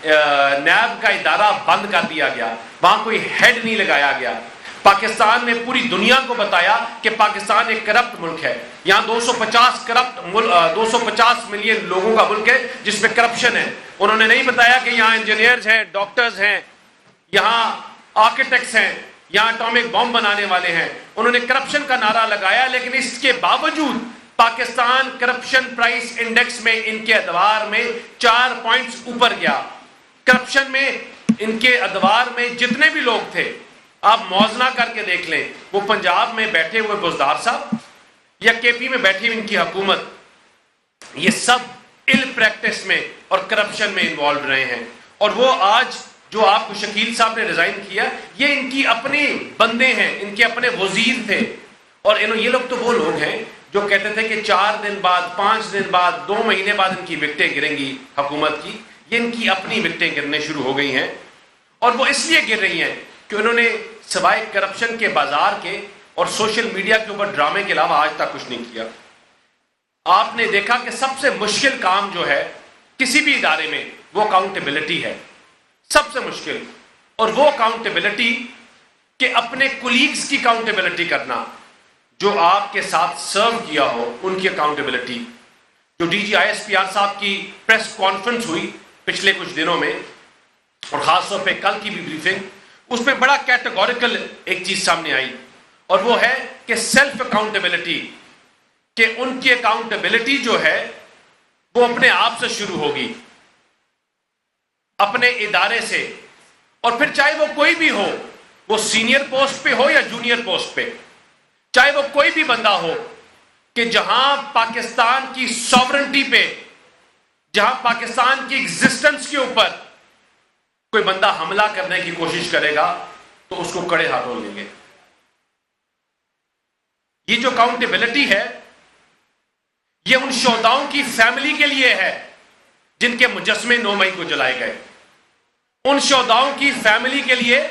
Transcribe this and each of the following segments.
NAB کا ادارہ بند کر دیا گیا، وہاں کوئی ہیڈ نہیں لگایا گیا۔ پاکستان نے پوری دنیا کو بتایا کہ پاکستان ایک کرپٹ ملک ہے، یہاں 250 ملین لوگوں کا ملک ہے جس میں کرپشن ہے۔ انہوں نے نہیں بتایا کہ یہاں انجینئرز ہیں، ڈاکٹرز ہیں، یہاں آرکیٹیکٹس ہیں، یہاں اٹامک بم بنانے والے ہیں۔ انہوں نے کرپشن کا نعرہ لگایا، لیکن اس کے باوجود پاکستان کرپشن پرائس انڈیکس میں ان کے ادوار میں 4 پوائنٹس اوپر گیا۔ کرپشن میں ان کے ادوار میں جتنے بھی لوگ تھے، آپ موازنہ کر کے دیکھ لیں، وہ پنجاب میں بیٹھے ہوئے بزدار صاحب یا کے پی میں بیٹھی ہوئی ان کی حکومت، یہ سب ال پریکٹس میں اور کرپشن میں انوالو رہے ہیں۔ اور وہ آج جو آپ کو شکیل صاحب نے ریزائن کیا، یہ ان کی اپنے بندے ہیں، ان کے اپنے وزیر تھے۔ اور یہ لوگ تو وہ لوگ ہیں جو کہتے تھے کہ 4 دن بعد، 5 دن بعد، 2 مہینے بعد ان کی وکٹیں گریں گی حکومت کی۔ یہ ان کی اپنی وکٹیں گرنے شروع ہو گئی ہیں، اور وہ اس لیے گر رہی ہیں کہ انہوں نے سوائے کرپشن کے، بازار کے اور سوشل میڈیا کے اوپر ڈرامے کے علاوہ آج تک کچھ نہیں کیا۔ آپ نے دیکھا کہ سب سے مشکل کام جو ہے کسی بھی ادارے میں، وہ اکاؤنٹیبلٹی ہے، سب سے مشکل۔ اور وہ اکاؤنٹیبلٹی کہ اپنے کولیگز کی اکاؤنٹیبلٹی کرنا، جو آپ کے ساتھ سرو کیا ہو ان کی اکاؤنٹیبلٹی۔ جو D G I S P R صاحب کی پریس کانفرنس ہوئی پچھلے کچھ دنوں میں، اور خاص طور پہ کل کی بھی بریفنگ، اس میں بڑا کیٹیگوریکل ایک چیز سامنے آئی، اور وہ ہے کہ سیلف اکاؤنٹیبلٹی، کہ ان کی اکاؤنٹیبلٹی جو ہے وہ اپنے آپ سے شروع ہوگی، اپنے ادارے سے۔ اور پھر چاہے وہ کوئی بھی ہو، وہ سینئر پوسٹ پہ ہو یا جونیئر پوسٹ پہ، چاہے وہ کوئی بھی بندہ ہو، کہ جہاں پاکستان کی سوورنٹی پہ، جہاں پاکستان کی ایگزسٹنس کے اوپر کوئی بندہ حملہ کرنے کی کوشش کرے گا تو اس کو کڑے ہاتھوں لیں گے۔ یہ جو اکاؤنٹیبلٹی ہے، یہ ان شہداؤں کی فیملی کے لیے ہے جن کے مجسمے 9 مئی کو جلائے گئے، ان شہداؤں کی فیملی کے لیے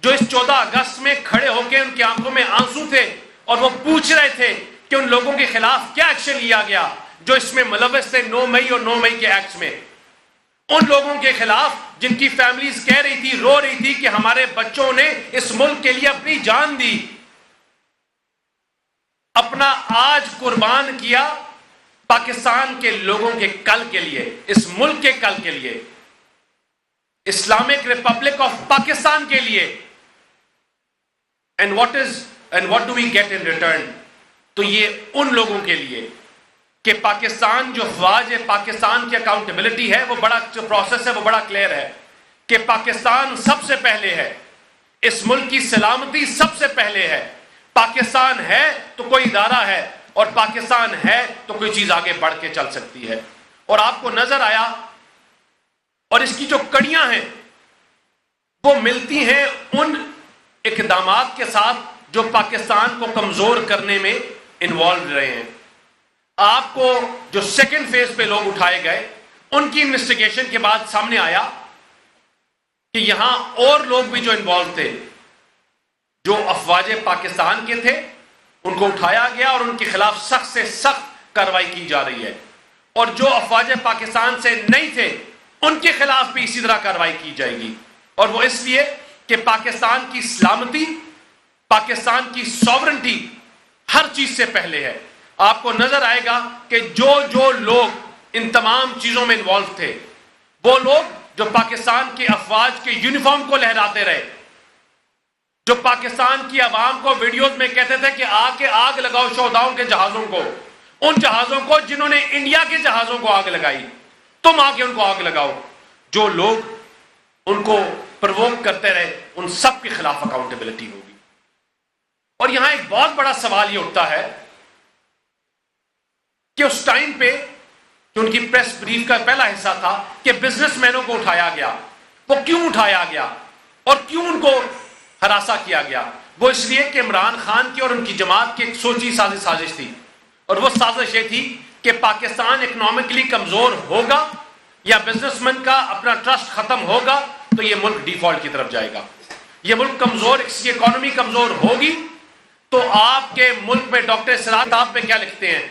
جو اس 14 اگست میں کھڑے ہو کے ان کی آنکھوں میں آنسو تھے اور وہ پوچھ رہے تھے کہ ان لوگوں کے خلاف کیا ایکشن لیا گیا جو اس میں ملوث تھے 9 مئی اور 9 مئی کے ایکٹس میں۔ ان لوگوں کے خلاف جن کی فیملیز کہہ رہی تھی، رو رہی تھی کہ ہمارے بچوں نے اس ملک کے لیے اپنی جان دی، اپنا آج قربان کیا پاکستان کے لوگوں کے کل کے لیے، اس ملک کے کل کے لیے، اسلامک ریپبلک آف پاکستان کے لیے۔ And what do we get in return? تو یہ ان لوگوں کے لیے کہ پاکستان جو فوج ہے، پاکستان کی اکاؤنٹیبلٹی ہے، وہ بڑا جو پروسیس ہے وہ بڑا کلیئر ہے کہ پاکستان سب سے پہلے ہے، اس ملک کی سلامتی سب سے پہلے ہے۔ پاکستان ہے تو کوئی ادارہ ہے، اور پاکستان ہے تو کوئی چیز آگے بڑھ کے چل سکتی ہے۔ اور آپ کو نظر آیا، اور اس کی جو کڑیاں ہیں وہ ملتی ہیں ان اقدامات کے ساتھ جو پاکستان کو کمزور کرنے میں انوالو رہے ہیں۔ آپ کو جو سیکنڈ فیز پہ لوگ اٹھائے گئے، ان کی انویسٹیگیشن کے بعد سامنے آیا کہ یہاں اور لوگ بھی جو انوالو تھے، جو افواج پاکستان کے تھے، ان کو اٹھایا گیا اور ان کے خلاف سخت سے سخت کارروائی کی جا رہی ہے، اور جو افواج پاکستان سے نہیں تھے ان کے خلاف بھی اسی طرح کارروائی کی جائے گی۔ اور وہ اس لیے کہ پاکستان کی سلامتی، پاکستان کی سوورنٹی ہر چیز سے پہلے ہے۔ آپ کو نظر آئے گا کہ جو لوگ ان تمام چیزوں میں انوالو تھے، وہ لوگ جو پاکستان کی افواج کے یونیفارم کو لہراتے رہے، جو پاکستان کی عوام کو ویڈیوز میں کہتے تھے کہ آ کے آگ لگاؤ شہداؤں کے جہازوں کو، ان جہازوں کو جنہوں نے انڈیا کے جہازوں کو آگ لگائی، تم آ کے ان کو آگ لگاؤ، جو لوگ ان کو پرووک کرتے رہے، ان سب کے خلاف اکاؤنٹیبلٹی ہوگی۔ اور یہاں ایک بہت بڑا سوال یہ اٹھتا ہے کہ اس ٹائم پہ جو ان کی پریس بریف کا پہلا حصہ تھا کہ بزنس مینوں کو اٹھایا گیا، وہ کیوں اٹھایا گیا اور کیوں ان کو ہراساں کیا گیا؟ وہ اس لیے کہ عمران خان کی اور ان کی جماعت کی ایک سوچی سازش تھی، اور وہ سازش یہ تھی کہ پاکستان اکنامکلی کمزور ہوگا یا بزنس مین کا اپنا ٹرسٹ ختم ہوگا تو یہ ملک ڈیفالٹ کی طرف جائے گا۔ یہ ملک کمزور، اس کی اکانومی کمزور ہوگی تو آپ کے ملک میں ڈاکٹر سراج صاحب پہ کیا لکھتے ہیں؟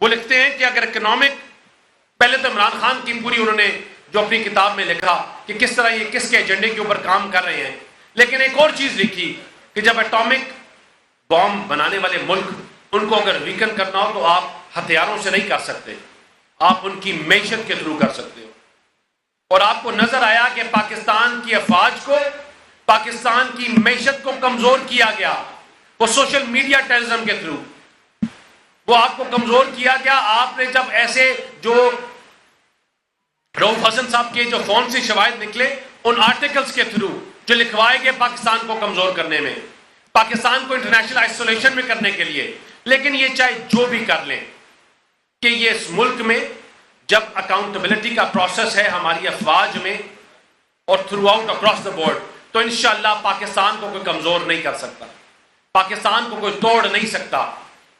وہ لکھتے ہیں کہ اگر اکنامک، پہلے تو عمران خان کی پوری انہوں نے جو اپنی کتاب میں لکھا کہ کس طرح یہ کس کے ایجنڈے کے اوپر کام کر رہے ہیں، لیکن ایک اور چیز لکھی کہ جب ایٹامک بام بنانے والے ملک، ان کو اگر ویکن کرنا ہو تو آپ ہتھیاروں سے نہیں کر سکتے، آپ ان کی معیشت کے تھرو کر سکتے ہو. اور آپ کو نظر آیا کہ پاکستان کی افواج کو، پاکستان کی معیشت کو کمزور کیا گیا، وہ سوشل میڈیا ٹیررزم کے تھرو وہ آپ کو کمزور کیا گیا. آپ نے جب ایسے جو رؤوف حسن صاحب کے جو فون سے شواہد نکلے، ان آرٹیکلز کے تھرو جو لکھوائے گئے پاکستان کو کمزور کرنے میں، پاکستان کو انٹرنیشنل آئسولیشن میں کرنے کے لیے. لیکن یہ چاہے جو بھی کر لیں کہ یہ اس ملک میں جب اکاؤنٹیبلٹی کا پروسیس ہے ہماری افواج میں اور through out across the board, تو انشاءاللہ پاکستان کو کوئی کمزور نہیں کر سکتا، پاکستان کو کوئی توڑ نہیں سکتا.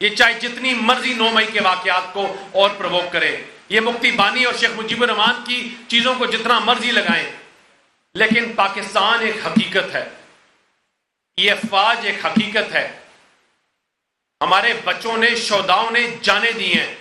یہ چاہے جتنی مرضی 9 مئی کے واقعات کو اور پرووک کرے، یہ مفتی بانی اور شیخ مجیب الرحمان کی چیزوں کو جتنا مرضی لگائیں، لیکن پاکستان ایک حقیقت ہے، یہ افواج ایک حقیقت ہے. ہمارے بچوں نے، شہداؤں نے جانیں دی ہیں،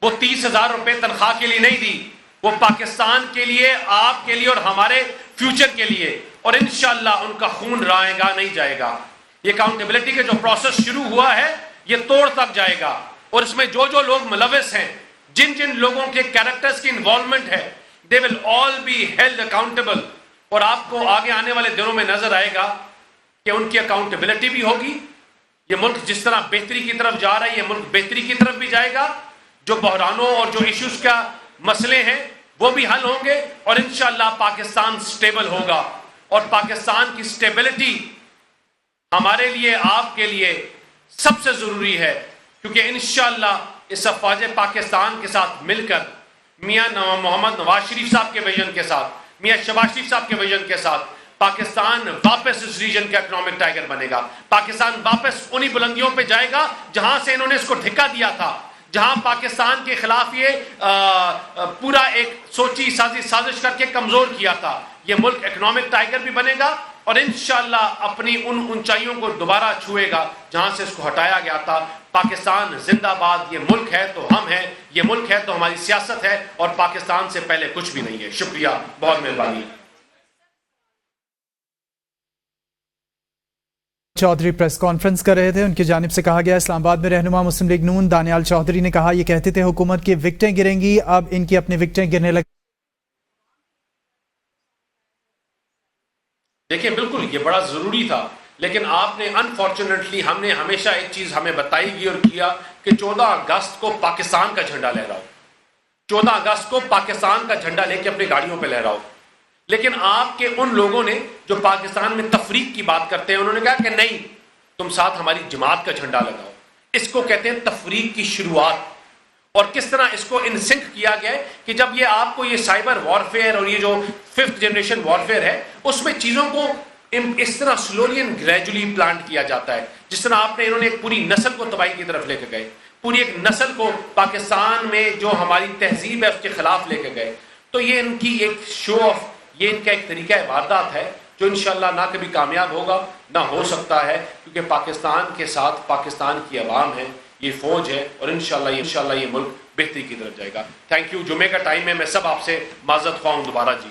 وہ 30,000 روپے تنخواہ کے لیے نہیں دی، وہ پاکستان کے لیے، آپ کے لیے اور ہمارے فیوچر کے لیے. اور انشاءاللہ ان کا خون رائے گا نہیں جائے گا. یہ اکاؤنٹیبلٹی کا جو پروسیس شروع ہوا ہے یہ توڑ تک جائے گا، اور اس میں جو جو لوگ ملوث ہیں، جن جن لوگوں کے کیریکٹرز کی انوالومنٹ ہے، they will all be held accountable. اور آپ کو آگے آنے والے دنوں میں نظر آئے گا کہ ان کی اکاؤنٹیبلٹی بھی ہوگی. یہ ملک جس طرح بہتری کی طرف جا رہا ہے، یہ ملک بہتری کی طرف بھی جائے گا. جو بحرانوں اور جو ایشوز کا مسئلے ہیں وہ بھی حل ہوں گے، اور انشاءاللہ پاکستان سٹیبل ہوگا. اور پاکستان کی سٹیبلٹی ہمارے لیے، آپ کے لیے سب سے ضروری ہے، کیونکہ انشاءاللہ اس افواج پاکستان کے ساتھ مل کر، میاں محمد نواز شریف صاحب کے ویژن کے ساتھ، میاں شہباز شریف صاحب کے ویژن کے ساتھ، پاکستان واپس اس ریجن کا اکنامک ٹائگر بنے گا. پاکستان واپس انہی بلندیوں پہ جائے گا جہاں سے انہوں نے اس کو ڈھکا دیا تھا، جہاں پاکستان کے خلاف یہ پورا ایک سوچی سازش کر کے کمزور کیا تھا. یہ ملک اکنامک ٹائگر بھی بنے گا، اور انشاءاللہ اپنی ان اونچائیوں کو دوبارہ چھوئے گا جہاں سے اس کو ہٹایا گیا تھا. پاکستان زندہ باد. یہ ملک ہے تو ہم ہیں، یہ ملک ہے تو ہماری سیاست ہے، اور پاکستان سے پہلے کچھ بھی نہیں ہے. شکریہ، بہت مہربانی. چودھری پریس کانفرنس کر رہے تھے. ان کی جانب سے کہا گیا اسلام آباد میں رہنما مسلم لیگ نون دانیال چودھری نے کہا یہ کہتے تھے حکومت کی وکٹیں گریں گی، اب ان کی اپنی وکٹیں گرنے لگ. دیکھیں بالکل یہ بڑا ضروری تھا، لیکن آپ نے انفارچونیٹلی، ہم نے ہمیشہ ایک چیز ہمیں بتائی گئی اور کیا کہ 14 اگست کو پاکستان کا جھنڈا لہراؤ، 14 اگست کو پاکستان کا جھنڈا لے کے اپنی گاڑیوں پہ لہراؤ. لیکن آپ کے ان لوگوں نے جو پاکستان میں تفریق کی بات کرتے ہیں، انہوں نے کہا کہ نہیں، تم ساتھ ہماری جماعت کا جھنڈا لگاؤ. اس کو کہتے ہیں تفریق کی شروعات. اور کس طرح اس کو انسنک کیا گیا ہے کہ جب یہ آپ کو یہ سائبر وارفیئر اور یہ جو 5th جنریشن وارفیئر ہے، اس میں چیزوں کو اس طرح سلولی اینڈ گریجولی پلانٹ کیا جاتا ہے. جس طرح انہوں نے ایک پوری نسل کو تباہی کی طرف لے کے گئے، پوری ایک نسل کو پاکستان میں جو ہماری تہذیب ہے اس کے خلاف لے کے گئے. تو یہ ان کی ایک شو آف، یہ ان کا ایک طریقہ واردات ہے جو انشاءاللہ نہ کبھی کامیاب ہوگا نہ ہو سکتا ہے، کیونکہ پاکستان کے ساتھ پاکستان کی عوام ہے، یہ فوج ہے، اور انشاءاللہ یہ ملک بہتری کی طرف جائے گا. Thank you. جمعے کا ٹائم ہے، میں سب آپ سے معذرت خواہ ہوں دوبارہ. جی